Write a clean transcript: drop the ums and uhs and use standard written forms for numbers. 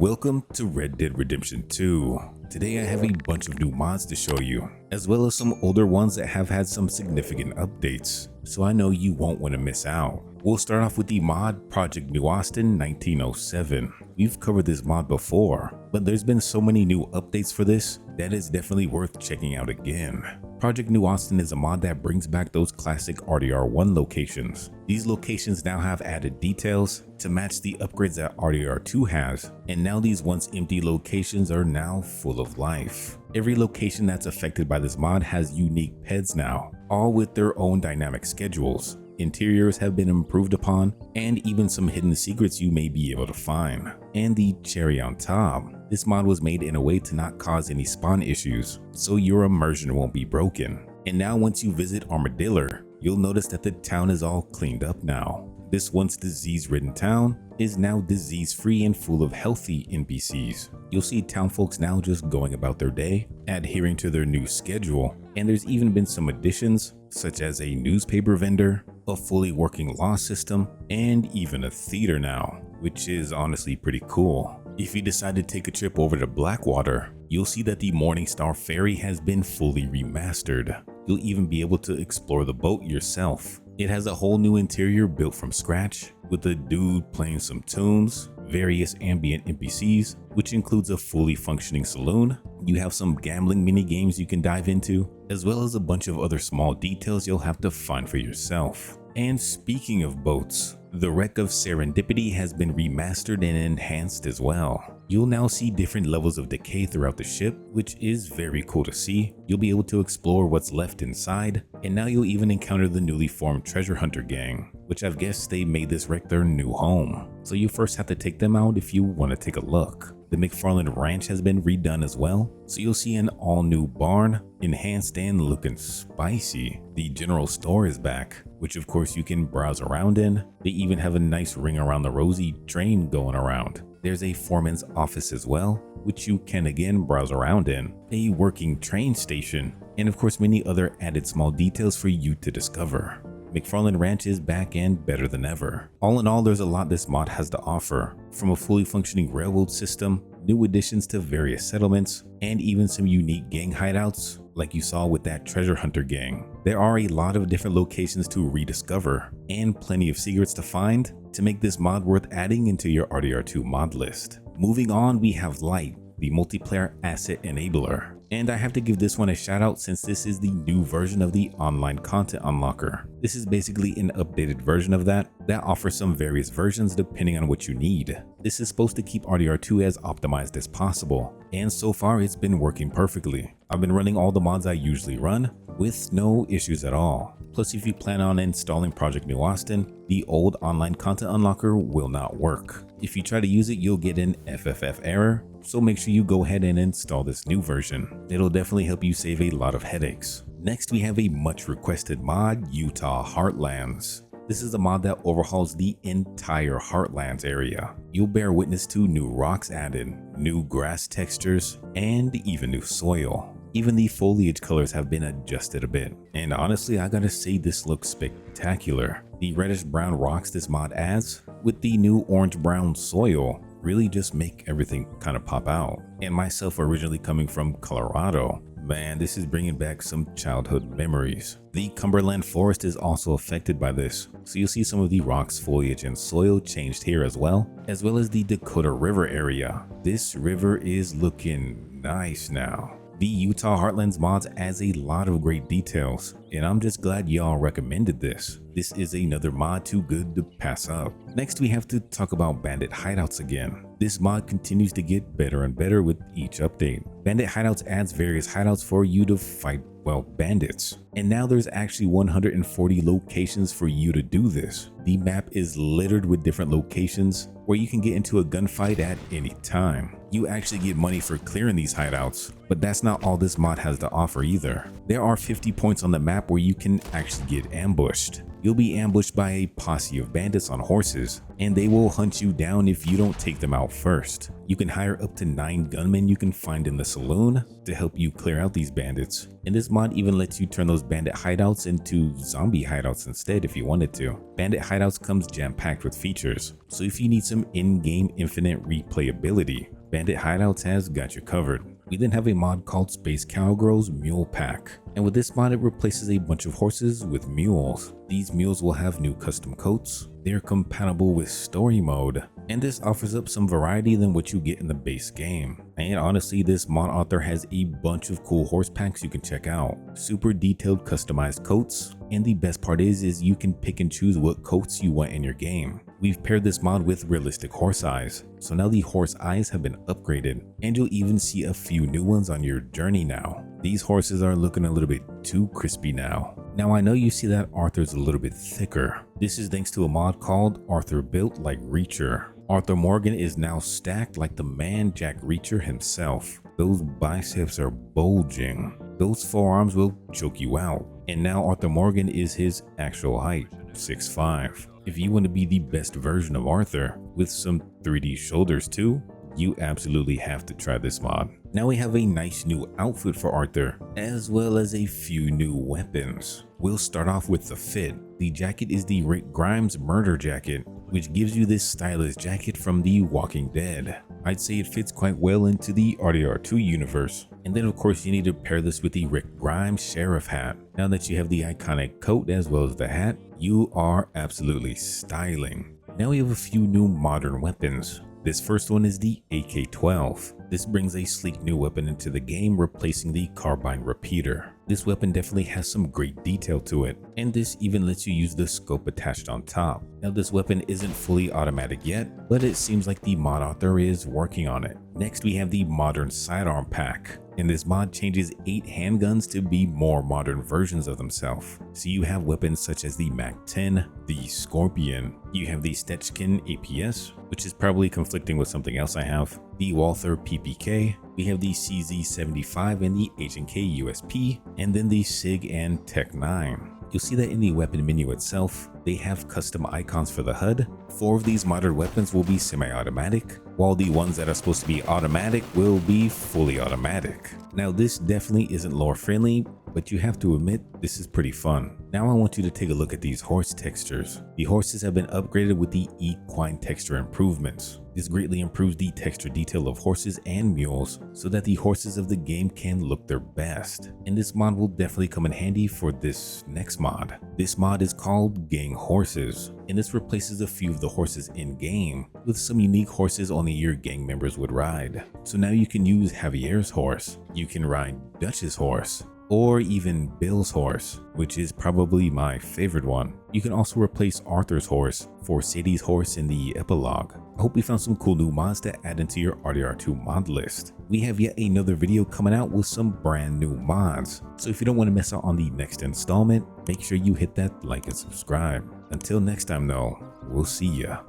Welcome to Red Dead Redemption 2. Today I have a bunch of new mods to show you, as well as some older ones that have had some significant updates, so I know you won't want to miss out. We'll start off with the mod Project New Austin 1907. We've covered this mod before, but there's been so many new updates for this that it's definitely worth checking out again. Project New Austin is a mod that brings back those classic RDR1 locations. These locations now have added details to match the upgrades that RDR2 has, and now these once empty locations are now full of life. Every location that's affected by this mod has unique peds now, all with their own dynamic schedules. Interiors have been improved upon, and even some hidden secrets you may be able to find. And the cherry on top, this mod was made in a way to not cause any spawn issues, so your immersion won't be broken. And now once you visit Armadillo, you'll notice that the town is all cleaned up now. This once disease-ridden town is now disease-free and full of healthy NPCs. You'll see townfolks now just going about their day, adhering to their new schedule, and there's even been some additions such as a newspaper vendor, a fully working law system, and even a theater now, which is honestly pretty cool. If you decide to take a trip over to Blackwater, you'll see that the Morningstar Ferry has been fully remastered. You'll even be able to explore the boat yourself. It has a whole new interior built from scratch, with a dude playing some tunes, various ambient NPCs, which includes a fully functioning saloon. You have some gambling mini games you can dive into, as well as a bunch of other small details you'll have to find for yourself. And speaking of boats, the Wreck of Serendipity has been remastered and enhanced as well. You'll now see different levels of decay throughout the ship, which is very cool to see. You'll be able to explore what's left inside, and now you'll even encounter the newly formed treasure hunter gang, which I've guessed they made this wreck their new home. So you first have to take them out if you want to take a look. The McFarland Ranch has been redone as well, so you'll see an all new barn, enhanced and looking spicy. The general store is back, which of course you can browse around in. They even have a nice ring around the rosy train going around. There's a foreman's office as well, which you can again browse around in, a working train station, and of course many other added small details for you to discover. McFarland Ranch is back and better than ever. All in all, there's a lot this mod has to offer, from a fully functioning railroad system, new additions to various settlements, and even some unique gang hideouts like you saw with that treasure hunter gang. There are a lot of different locations to rediscover, and plenty of secrets to find to make this mod worth adding into your RDR2 mod list. Moving on, we have LITE, the multiplayer asset enabler. And I have to give this one a shout out since this is the new version of the online content unlocker. This is basically an updated version of that offers some various versions depending on what you need. This is supposed to keep RDR2 as optimized as possible, and so far it's been working perfectly. I've been running all the mods I usually run with no issues at all. Plus, if you plan on installing Project New Austin, the old online content unlocker will not work. If you try to use it, you'll get an FFF error, so make sure you go ahead and install this new version. It'll definitely help you save a lot of headaches. Next, we have a much requested mod, Utah Heartlands. This is a mod that overhauls the entire Heartlands area. You'll bear witness to new rocks added, new grass textures, and even new soil. Even the foliage colors have been adjusted a bit, and honestly I gotta say this looks spectacular. The reddish brown rocks this mod adds with the new orange brown soil really just make everything kind of pop out. And myself originally coming from Colorado, man, this is bringing back some childhood memories. The Cumberland Forest is also affected by this, so you'll see some of the rocks, foliage, and soil changed here as well as the Dakota River area. This river is looking nice now. The Utah Heartlands mods adds a lot of great details, and I'm just glad y'all recommended this. This is another mod too good to pass up. Next, we have to talk about Bandit Hideouts again. This mod continues to get better and better with each update. Bandit Hideouts adds various hideouts for you to fight, well, bandits. And now there's actually 140 locations for you to do this. The map is littered with different locations where you can get into a gunfight at any time. You actually get money for clearing these hideouts, but that's not all this mod has to offer either. There are 50 points on the map where you can actually get ambushed. You'll be ambushed by a posse of bandits on horses, and they will hunt you down if you don't take them out first. You can hire up to 9 gunmen you can find in the saloon to help you clear out these bandits. And this mod even lets you turn those bandit hideouts into zombie hideouts instead if you wanted to. Bandit hideouts comes jam-packed with features, so if you need some in-game infinite replayability, Bandit Hideouts has got you covered. We then have a mod called Space Cowgirl's Mule Pack, and with this mod it replaces a bunch of horses with mules. These mules will have new custom coats, they're compatible with story mode, and this offers up some variety than what you get in the base game. And honestly, this mod author has a bunch of cool horse packs you can check out. Super detailed customized coats, and the best part is you can pick and choose what coats you want in your game. We've paired this mod with realistic horse eyes, so now the horse eyes have been upgraded, and you'll even see a few new ones on your journey now. These horses are looking a little bit too crispy now. Now I know you see that Arthur's a little bit thicker. This is thanks to a mod called Arthur Built Like Reacher. Arthur Morgan is now stacked like the man Jack Reacher himself. Those biceps are bulging. Those forearms will choke you out. And now Arthur Morgan is his actual height, 6'5". If you want to be the best version of Arthur with some 3D shoulders too, you absolutely have to try this mod. Now we have a nice new outfit for Arthur, as well as a few new weapons. We'll start off with the fit. The jacket is the Rick Grimes murder jacket, which gives you this stylish jacket from The Walking Dead. I'd say it fits quite well into the RDR2 universe. And then of course you need to pair this with the Rick Grimes sheriff hat. Now that you have the iconic coat as well as the hat, you are absolutely styling. Now we have a few new modern weapons. This first one is the AK-12. This brings a sleek new weapon into the game, replacing the carbine repeater. This weapon definitely has some great detail to it, and this even lets you use the scope attached on top. Now this weapon isn't fully automatic yet, but it seems like the mod author is working on it. Next we have the modern sidearm pack, and this mod changes 8 handguns to be more modern versions of themselves. So you have weapons such as the MAC-10, the Scorpion, you have the Stechkin APS, which is probably conflicting with something else I have, the Walther PPK, we have the CZ75 and the H&K USP, and then the SIG and Tech 9. You'll see that in the weapon menu itself, they have custom icons for the HUD. 4 of these modern weapons will be semi-automatic, while the ones that are supposed to be automatic will be fully automatic. Now this definitely isn't lore friendly, but you have to admit this is pretty fun. Now I want you to take a look at these horse textures. The horses have been upgraded with the Equine texture improvements. This greatly improves the texture detail of horses and mules so that the horses of the game can look their best. And this mod will definitely come in handy for this next mod. This mod is called Gang Horses, and this replaces a few of the horses in game with some unique horses only your gang members would ride. So now you can use Javier's horse, you can ride Dutch's horse, or even Bill's horse, which is probably my favorite one. You can also replace Arthur's horse for Sadie's horse in the epilogue. I hope you found some cool new mods to add into your RDR2 mod list. We have yet another video coming out with some brand new mods, so if you don't want to miss out on the next installment, make sure you hit that like and subscribe. Until next time though, we'll see ya.